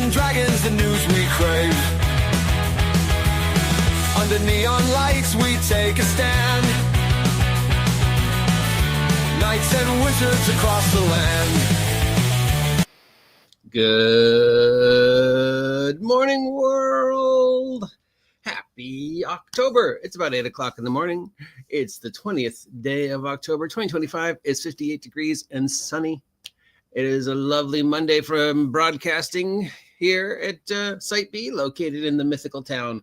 and Dragons, the news we crave. Under neon lights we take a stand. Knights and wizards across the land. Good morning, world. Happy October. It's about 8 o'clock in the morning. It's the 20th day of October, 2025. It's 58 degrees and sunny. It is a lovely Monday from broadcasting here at Site B, located in the mythical town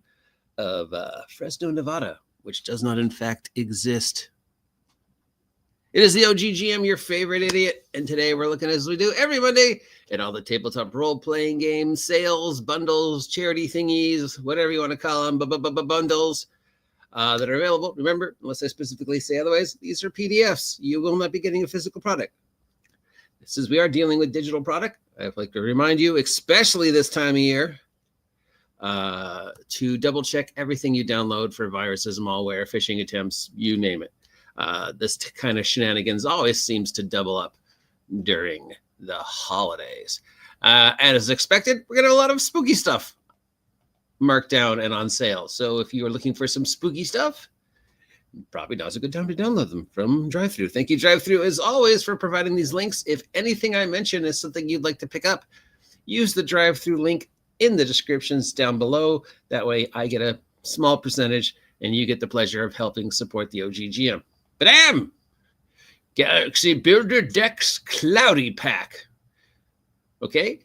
of Fresno, Nevada, which does not, in fact, exist. It is the OGGM, your favorite idiot, and today we're looking, as we do every Monday, at all the tabletop role-playing games, sales, bundles, charity thingies, whatever you want to call them, bundles that are available. Remember, unless I specifically say otherwise, these are PDFs. You will not be getting a physical product. Since we are dealing with digital product, I'd like to remind you, especially this time of year, to double-check everything you download for viruses, malware, phishing attempts, you name it. This kind of shenanigans always seems to double up during the holidays. And as expected, we're going to have a lot of spooky stuff marked down and on sale. So if you are looking for some spooky stuff, probably now's a good time to download them from drivethru. Thank you, drivethru, as always, for providing these links. If anything I mention is something you'd like to pick up, use the drivethru link in the descriptions down below. That way I get a small percentage and you get the pleasure of helping support the OGGM. Bam! Galaxy Builder Decks Cloudy Pack. Okay.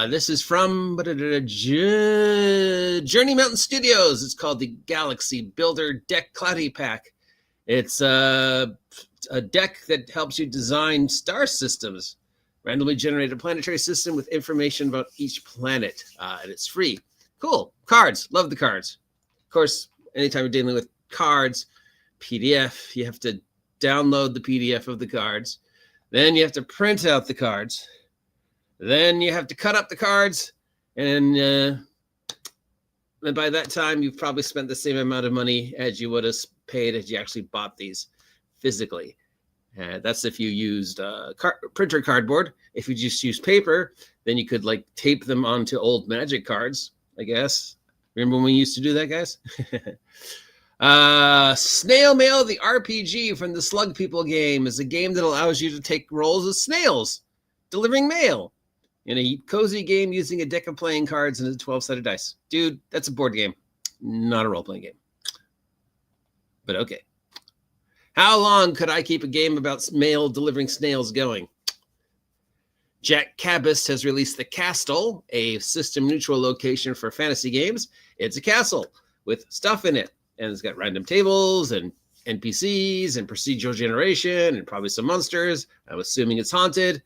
This is from Journey Mountain Studios. It's called the Galaxy Builder Deck Cloudy Pack. It's a deck that helps you design star systems, randomly generated planetary system with information about each planet. And it's free. Cool. Cards. Love the cards. Of course, anytime you're dealing with cards, PDF, you have to download the PDF of the cards. Then you have to print out the cards. Then you have to cut up the cards. And by that time, you've probably spent the same amount of money as you would have paid if you actually bought these physically. That's if you used printer cardboard. If you just use paper, then you could like tape them onto old Magic cards, I guess. Remember when we used to do that, guys? Snail Mail, the RPG from the Slug People game, is a game that allows you to take roles as snails delivering mail in a cozy game using a deck of playing cards and a 12-sided dice. Dude, that's a board game, not a role-playing game. But okay. How long could I keep a game about mail delivering snails going? Jack Cabist has released The Castle, a system-neutral location for fantasy games. It's a castle with stuff in it. And it's got random tables and NPCs and procedural generation and probably some monsters. I'm assuming it's haunted.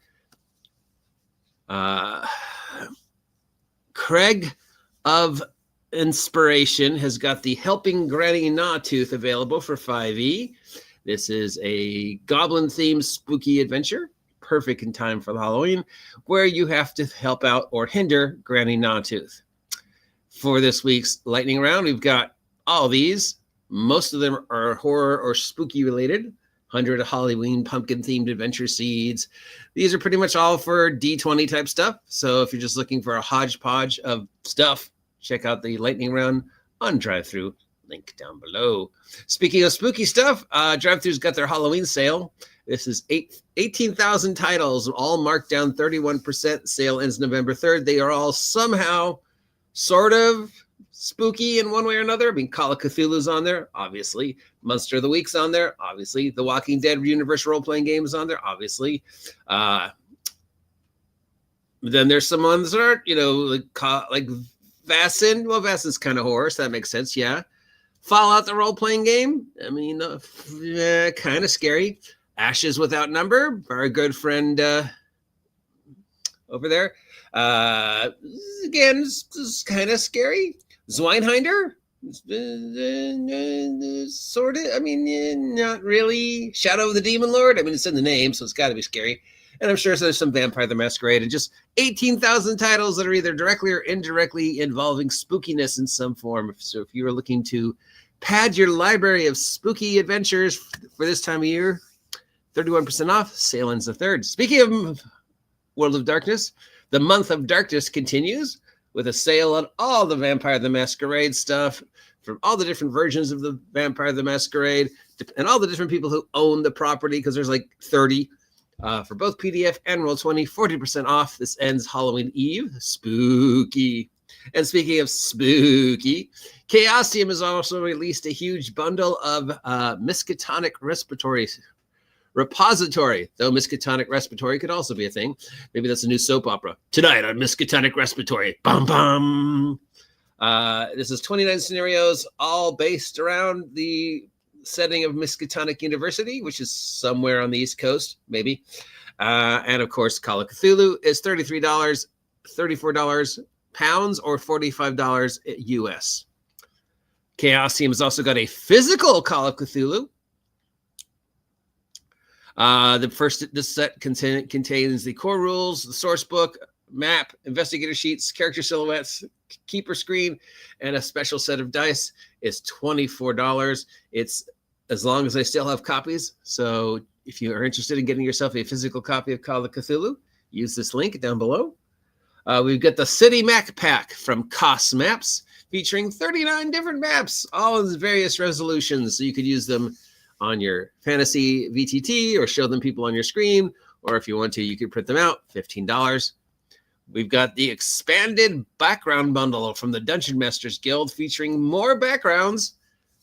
Craig of Inspiration has got the Helping Granny Gnawtooth available for 5e. This is a goblin-themed spooky adventure, perfect in time for the Halloween, where you have to help out or hinder Granny Gnawtooth. For this week's lightning round, we've got all these. Most of them are horror or spooky related. 100 Halloween pumpkin themed adventure seeds. These are pretty much all for D20 type stuff. So if you're just looking for a hodgepodge of stuff, check out the lightning round on drivethru. Link down below. Speaking of spooky stuff, drivethru's got their Halloween sale. This is 18,000 titles, all marked down 31%. Sale ends November 3rd. They are all somehow sort of spooky in one way or another. I mean, Call of Cthulhu's on there, obviously. Monster of the Week's on there, obviously. The Walking Dead universal role-playing game is on there, obviously. Then there's some ones that are, like Vaesen. Well, Vaesen's kind of horror, so that makes sense, yeah. Fallout, the role-playing game. I mean, kind of scary. Ashes Without Number, our good friend over there. Again, it's kind of scary. Zweinhinder, sort of. I mean, not really. Shadow of the Demon Lord. I mean, it's in the name, so it's got to be scary. And I'm sure there's some Vampire the Masquerade and just 18,000 titles that are either directly or indirectly involving spookiness in some form. So if you are looking to pad your library of spooky adventures for this time of year, 31% off. Sale ends the 3rd. Speaking of World of Darkness. The Month of Darkness continues with a sale on all the Vampire the Masquerade stuff from all the different versions of the Vampire the Masquerade and all the different people who own the property, because there's like 30 for both PDF and Roll20, 40% off. This ends Halloween Eve. Spooky. And speaking of spooky, Chaosium has also released a huge bundle of Miskatonic Respiratory Repository, though Miskatonic Respiratory could also be a thing. Maybe that's a new soap opera. Tonight on Miskatonic Respiratory. Bum, bum. This is 29 scenarios, all based around the setting of Miskatonic University, which is somewhere on the East Coast, maybe. And of course, Call of Cthulhu is $33, $34 pounds, or $45 US. Chaosium has also got a physical Call of Cthulhu. This set contains the core rules, the source book, map, investigator sheets, character silhouettes, keeper screen, and a special set of dice. Is $24. It's as long as I still have copies. So if you are interested in getting yourself a physical copy of Call of Cthulhu, use this link down below. We've got the City Map Pack from Cost Maps, featuring 39 different maps, all in various resolutions. So you could use them on your fantasy VTT or show them people on your screen. Or if you want to, you could print them out, $15. We've got the expanded background bundle from the Dungeon Masters Guild, featuring more backgrounds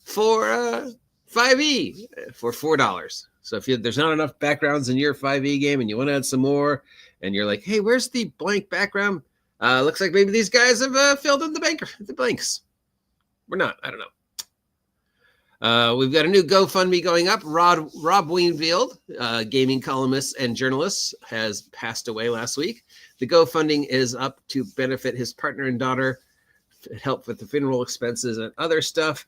for 5e for $4. So if there's not enough backgrounds in your 5e game and you want to add some more, and you're like, hey, where's the blank background? Looks like maybe these guys have filled in the blanks. We're not. I don't know. We've got a new GoFundMe going up. Rob Weinfield, gaming columnist and journalist, has passed away last week. The GoFundMe is up to benefit his partner and daughter, help with the funeral expenses and other stuff.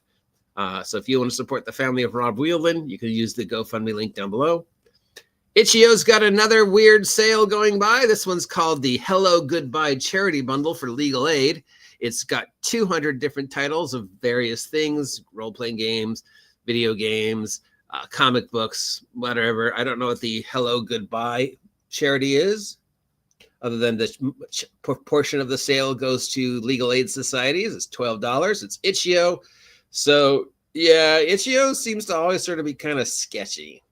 So if you want to support the family of Rob Wheeldon, you can use the GoFundMe link down below. Itch.io's got another weird sale going by. This one's called the Hello Goodbye Charity Bundle for Legal Aid. It's got 200 different titles of various things, role-playing games, video games, comic books, whatever. I don't know what the Hello Goodbye charity is, other than the portion of the sale goes to legal aid societies. It's $12. It's Itch.io. So, yeah, Itch.io seems to always sort of be kind of sketchy.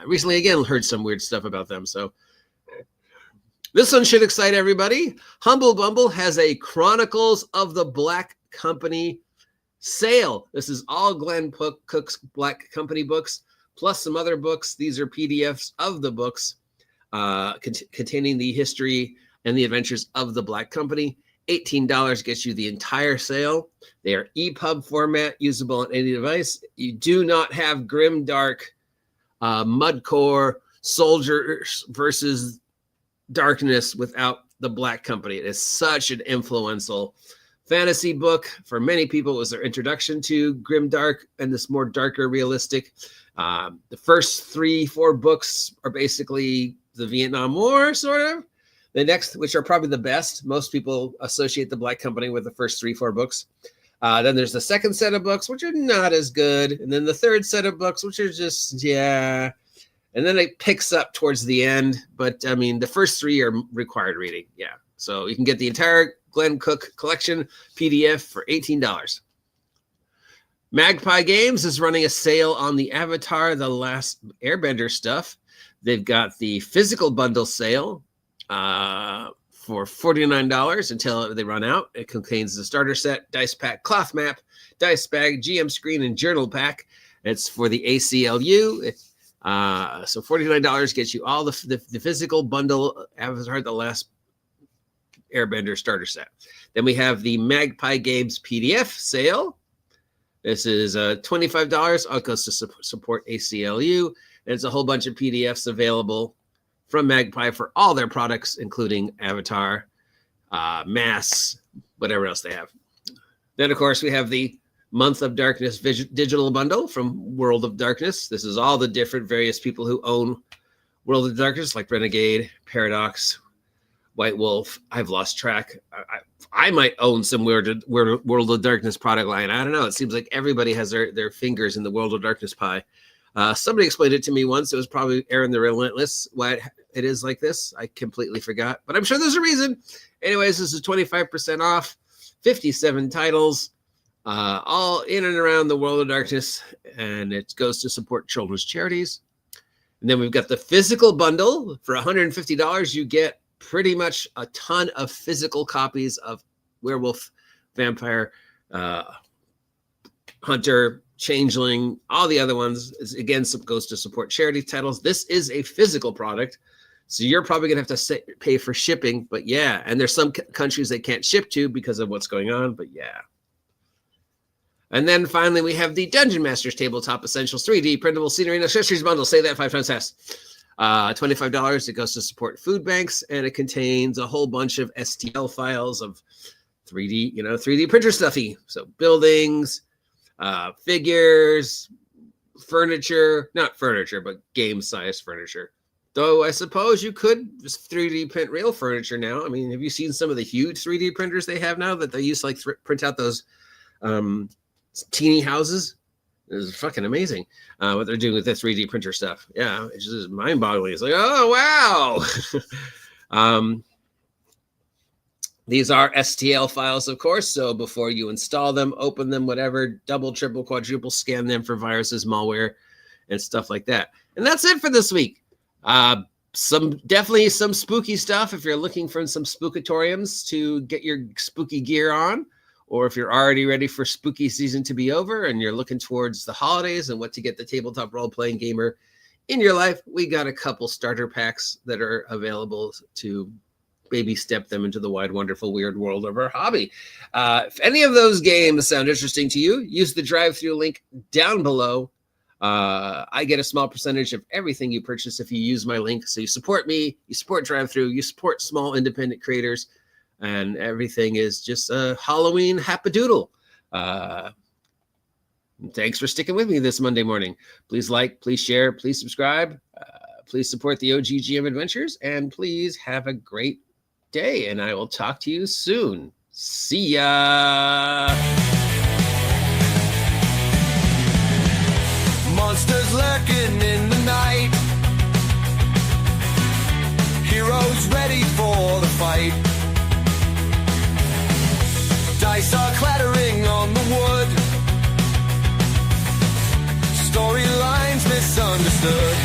Recently, again, heard some weird stuff about them. So this one should excite everybody. Humble Bumble has a Chronicles of the Black Company sale. This is all Glenn Cook's Black Company books, plus some other books. These are PDFs of the books containing the history and the adventures of the Black Company. $18 gets you the entire sale. They are EPUB format, usable on any device. You do not have grim, dark, mudcore soldiers versus darkness without the Black Company. It is such an influential fantasy book. For many people, it was their introduction to grim, dark, and this more darker, realistic. The first 3-4 books are basically the Vietnam War, sort of. The next, which are probably the best. Most people associate the Black Company with the first 3-4 books. Then there's the second set of books, which are not as good. And then the third set of books, which are just, yeah. And then it picks up towards the end. But, I mean, the first 3 are required reading. Yeah. So you can get the entire Glenn Cook collection PDF for $18. Magpie Games is running a sale on the Avatar The Last Airbender stuff. They've got the physical bundle sale for $49 until they run out. It contains the starter set, dice pack, cloth map, dice bag, GM screen, and journal pack. It's for the ACLU. So $49 gets you all the physical bundle Avatar The Last Airbender starter set. Then we have the Magpie Games PDF sale. This is $25. All goes to support ACLU. And it's a whole bunch of PDFs available from Magpie for all their products, including Avatar, masks, whatever else they have. Then, of course, we have the Month of Darkness digital bundle from World of Darkness. This is all the different various people who own World of Darkness, like Renegade, Paradox, White Wolf. I've lost track. I might own some weird World of Darkness product line. I don't know. It seems like everybody has their fingers in the World of Darkness pie. Somebody explained it to me once. It was probably Aaron the Relentless, why it is like this. I completely forgot, but I'm sure there's a reason. Anyways, this is 25% off, 57 titles, all in and around the World of Darkness, and it goes to support children's charities. And then we've got the physical bundle. For $150, you get pretty much a ton of physical copies of Werewolf, Vampire, Hunter, Changeling, all the other ones. Again, goes to support charity titles. This is a physical product, so you're probably going to have to pay for shipping. But yeah, and there's some countries they can't ship to because of what's going on. But yeah. And then finally, we have the Dungeon Masters Tabletop Essentials 3D Printable Scenery and Accessories Bundle. Say that 5 times fast. $25. It goes to support food banks, and it contains a whole bunch of STL files of 3D printer stuffy. So buildings, figures, furniture, not furniture, but game-sized furniture. Though I suppose you could just 3D print real furniture now. I mean, have you seen some of the huge 3D printers they have now that they used to like print out those teeny houses? It is fucking amazing what they're doing with the 3D printer stuff. Yeah, it's just mind-boggling. It's like, oh, wow. These are STL files, of course, so before you install them, open them, whatever, double, triple, quadruple scan them for viruses, malware, and stuff like that. And that's it for this week. Definitely some spooky stuff if you're looking for some spookatoriums to get your spooky gear on, or if you're already ready for spooky season to be over and you're looking towards the holidays and what to get the tabletop role-playing gamer in your life, we got a couple starter packs that are available to baby step them into the wide, wonderful, weird world of our hobby. If any of those games sound interesting to you, use the drive-thru link down below. I get a small percentage of everything you purchase if you use my link. So you support me, you support drive-thru, you support small independent creators, and everything is just a Halloween happadoodle. Thanks for sticking with me this Monday morning. Please like, please share, please subscribe. Please support the OGGM Adventures, and please have a great day, and I will talk to you soon. See ya! Monsters lurking in the night, heroes ready for the fight. Dice are clattering on the wood, storylines misunderstood.